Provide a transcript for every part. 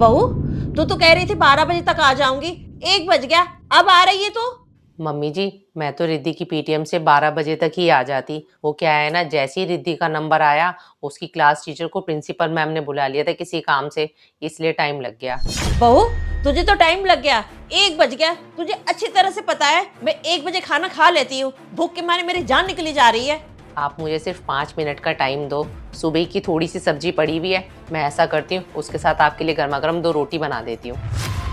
बहू, तू तो कह रही थी 12 बजे तक आ जाऊंगी, 1 बज गया, अब आ रही है तू? मम्मी जी, मैं तो रिद्धि की पीटीएम से 12 बजे तक ही आ जाती। वो क्या है ना, जैसे ही रिद्धि का नंबर आया, उसकी क्लास टीचर को प्रिंसिपल मैम ने बुला लिया था किसी काम से, इसलिए टाइम लग गया। बहू, तुझे तो टाइम लग गया, 1 बज गया। तुझे अच्छी तरह से पता है मैं 1 बजे खाना खा लेती हूँ। भूख के मारे मेरी जान निकली जा रही है। आप मुझे सिर्फ 5 मिनट का टाइम दो। सुबह की थोड़ी सी सब्जी पड़ी हुई है, मैं ऐसा करती हूँ उसके साथ आपके लिए गर्मा गर्म 2 रोटी बना देती हूँ।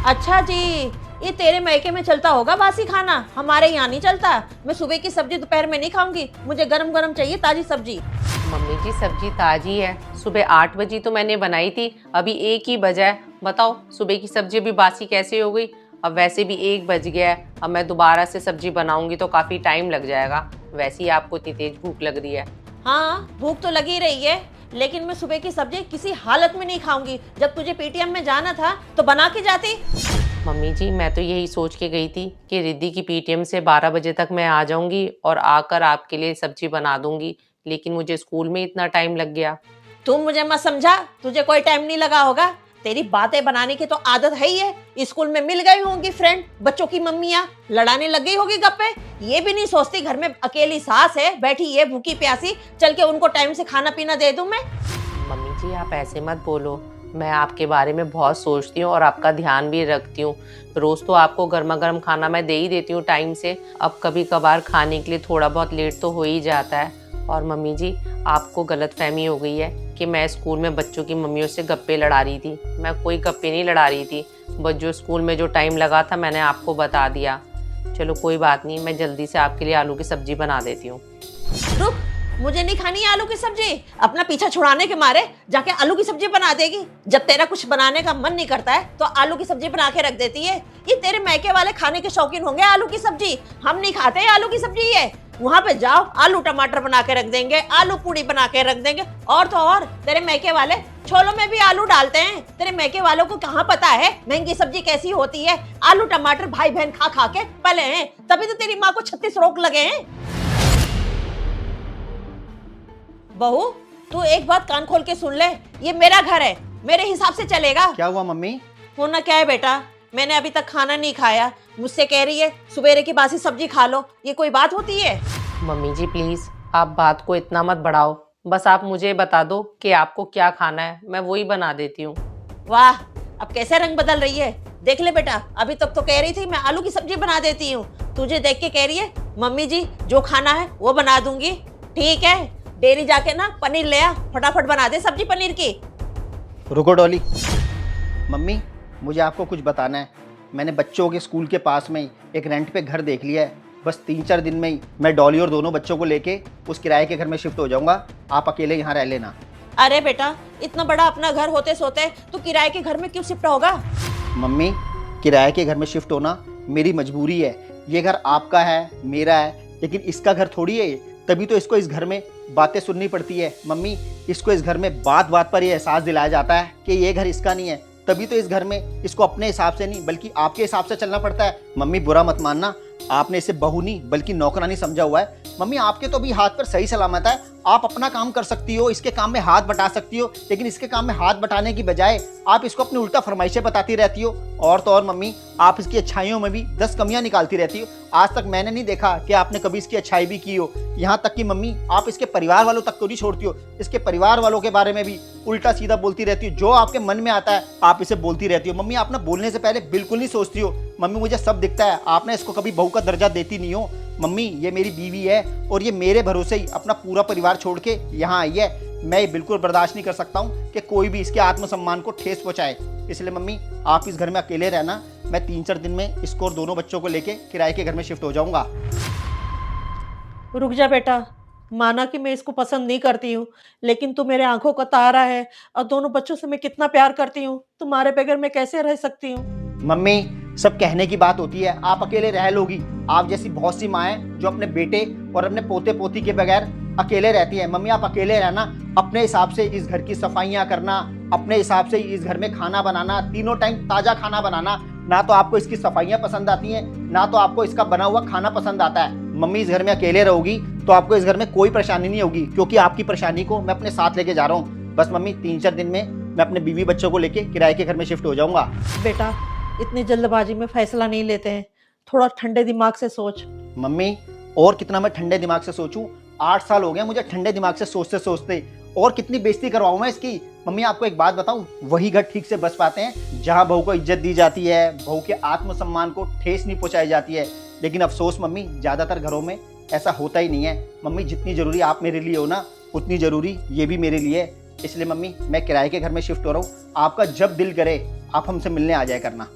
अच्छा जी, ये तेरे मैके में चलता होगा बासी खाना, हमारे यहाँ नहीं चलता। मैं सुबह की सब्जी दोपहर में नहीं खाऊंगी, मुझे गरम गरम चाहिए, ताजी सब्जी। मम्मी जी, सब्जी ताजी है, सुबह 8 बजे तो मैंने बनाई थी, अभी 1 ही बजा है। बताओ सुबह की सब्जी अभी बासी कैसे हो गई? अब वैसे भी 1 बज गया है, अब मैं दोबारा से सब्जी बनाऊंगी तो काफ़ी टाइम लग जाएगा। वैसे ही आपको इतनी तेज भूख लग रही है। हाँ, भूख तो लगी रही है, लेकिन मैं सुबह की सब्जी किसी हालत में नहीं खाऊंगी। जब तुझे पेटीएम में जाना था तो बना के जाती। मम्मी जी, मैं तो यही सोच के गई थी कि रिद्धि की पीटीएम से 12 बजे तक मैं आ जाऊंगी और आकर आपके लिए सब्जी बना दूंगी, लेकिन मुझे स्कूल में इतना टाइम लग गया। तू मुझे मत समझा, तुझे कोई टाइम नहीं लगा होगा। तेरी बातें बनाने की तो आदत है ही है। स्कूल में मिल गई होंगी फ्रेंड, बच्चों की मम्मियाँ, लड़ाने लग गई होगी गप्पे। ये भी नहीं सोचती घर में अकेली सास है, बैठी है भूखी प्यासी, चल के उनको टाइम से खाना पीना दे दूं मैं। मम्मी जी, आप ऐसे मत बोलो, मैं आपके बारे में बहुत सोचती हूँ और आपका ध्यान भी रखती हूँ। रोज़ तो आपको गर्मा गर्म खाना मैं दे ही देती हूँ टाइम से, अब कभी कभार खाने के लिए थोड़ा बहुत लेट तो हो ही जाता है। और मम्मी जी, आपको गलतफहमी हो गई है कि मैं स्कूल में बच्चों की मम्मियों से गप्पे लड़ा रही थी। मैं कोई गप्पे नहीं लड़ा रही थी, बस जो स्कूल में जो टाइम लगा था मैंने आपको बता दिया। चलो कोई बात नहीं, मैं जल्दी से आपके लिए आलू की सब्जी बना देती हूँ। रुक, मुझे नहीं खानी है आलू की सब्जी। अपना पीछा छुड़ाने के मारे जाके आलू की सब्जी बना देगी। जब तेरा कुछ बनाने का मन नहीं करता है तो आलू की सब्जी बना के रख देती है। ये तेरे मैके वाले खाने के शौकीन होंगे आलू की सब्जी, हम नहीं खाते आलू की सब्जी। ये वहाँ पे जाओ, आलू टमाटर बना के रख देंगे, आलू पूड़ी बना के रख देंगे। और तो और तेरे मैके वाले छोलों में भी आलू डालते हैं। तेरे मैके वालों को कहाँ पता है महंगी सब्जी कैसी होती है। आलू टमाटर भाई बहन खा खा के पले हैं, तभी तो तेरी माँ को 36 रोग लगे हैं। बहू, तू एक बात कान खोल के सुन ले, ये मेरा घर है, मेरे हिसाब से चलेगा। क्या हुआ मम्मी? होना क्या है बेटा, मैंने अभी तक खाना नहीं खाया, मुझसे कह रही है सुबेरे की बासी सब्जी खा लो। ये कोई बात होती है? मम्मी जी प्लीज़, आप बात को इतना मत बढ़ाओ, बस आप मुझे बता दो कि आपको क्या खाना है, मैं वही बना देती हूँ। वाह, अब कैसे रंग बदल रही है। देख ले बेटा, अभी तक तो कह रही थी मैं आलू की सब्जी बना देती हूँ, तुझे देख के कह रही है मम्मी जी जो खाना है वो बना दूंगी। ठीक है, डेयरी जाके ना पनीर ले आ, फटाफट बना दे सब्जी पनीर की। रुको डॉली। मम्मी, मुझे आपको कुछ बताना है। मैंने बच्चों के स्कूल के पास में ही एक रेंट पे घर देख लिया है। बस 3-4 दिन में ही मैं डॉली और दोनों बच्चों को लेके उस किराए के घर में शिफ्ट हो जाऊंगा। आप अकेले यहाँ रह लेना। अरे बेटा, इतना बड़ा अपना घर होते सोते तू किराए के घर में क्यों शिफ्ट होगा? मम्मी, किराए के घर में शिफ्ट होना मेरी मजबूरी है। ये घर आपका है, मेरा है, लेकिन इसका घर थोड़ी है ये। तभी तो इसको इस घर में बातें सुननी पड़ती है। मम्मी, इसको इस घर में बात बात पर ये एहसास दिलाया जाता है कि ये घर इसका नहीं है। तभी तो इस घर में इसको अपने हिसाब से नहीं बल्कि आपके हिसाब से चलना पड़ता है। मम्मी बुरा मत मानना, आपने इसे बहू नहीं बल्कि नौकरानी समझा हुआ है। मम्मी, आपके तो अभी हाथ पर सही सलामत है, आप अपना काम कर सकती हो, इसके काम में हाथ बटा सकती हो, लेकिन इसके काम में हाथ बटाने की बजाय आप इसको अपनी उल्टा फरमाइशें बताती रहती हो। और तो और मम्मी, आप इसकी अच्छाइयों में भी 10 कमियां निकालती रहती हो। आज तक मैंने नहीं देखा कि आपने कभी इसकी अच्छाई भी की हो। यहाँ तक कि मम्मी, आप इसके परिवार वालों तक तो नहीं छोड़ती हो, इसके परिवार वालों के बारे में भी उल्टा सीधा बोलती रहती हो। जो आपके मन में आता है आप इसे बोलती रहती हो। मम्मी, आप ना बोलने से पहले बिल्कुल नहीं सोचती हो। मम्मी, मुझे सब दिखता है, आपने इसको कभी बहू का दर्जा देती नहीं हो। मम्मी, ये मेरी बीवी है और ये मेरे भरोसे ही अपना पूरा परिवार छोड़ के यहाँ आई है। मैं ये बिल्कुल बर्दाश्त नहीं कर सकता हूँ कि कोई भी इसके आत्मसम्मान को ठेस पहुँचाए। इसलिए मम्मी, आप इस घर में अकेले रहना। मैं 3-4 दिन में इसको और दोनों बच्चों को लेके किराए के घर में शिफ्ट हो जाऊँगा। रुक जा बेटा, माना कि मैं इसको पसंद नहीं करती हूँ, लेकिन तू मेरे आंखों का तारा है और दोनों बच्चों से मैं कितना प्यार करती हूँ। तुम्हारे बगैर मैं कैसे रह सकती हूँ? मम्मी, सब कहने की बात होती है, आप अकेले रह लोगी। आप जैसी बहुत सी माएँ जो अपने बेटे और अपने पोते पोती के बगैर अकेले रहती है। मम्मी, आप अकेले रहना, अपने हिसाब से इस घर की सफाइयाँ करना, अपने हिसाब से इस घर में खाना बनाना, तीनों टाइम ताज़ा खाना बनाना। ना तो आपको इसकी सफाइयाँ पसंद आती हैं, ना तो आपको इसका बना हुआ खाना पसंद आता है। मम्मी, इस घर में अकेले रहोगी तो आपको इस घर में कोई परेशानी नहीं होगी, क्योंकि आपकी परेशानी को मैं अपने साथ लेके जा रहा हूँ। बस मम्मी, 3-4 दिन में मैं अपने बीवी बच्चों को लेके किराए के घर में शिफ्ट हो जाऊंगा। बेटा, इतनी जल्दबाजी में फैसला नहीं लेते हैं, थोड़ा ठंडे दिमाग से सोच। मम्मी, और कितना मैं ठंडे दिमाग से सोचूं? 8 साल हो गए मुझे ठंडे दिमाग से सोचते सोचते, और कितनी बेइज्जती करवाऊं मैं इसकी। मम्मी, आपको एक बात बताऊं, वही घर ठीक से बस पाते हैं जहां बहू को इज्जत दी जाती है, बहू के आत्मसम्मान को ठेस नहीं पहुंचाई जाती है। लेकिन अफसोस मम्मी, ज्यादातर घरों में ऐसा होता ही नहीं है। मम्मी, जितनी जरूरी आप मेरे लिए हो ना, उतनी जरूरी ये भी मेरे लिए है। इसलिए मम्मी, मैं किराए के घर में शिफ्ट हो रहा हूँ। आपका जब दिल करे आप हमसे मिलने आ जाया करना।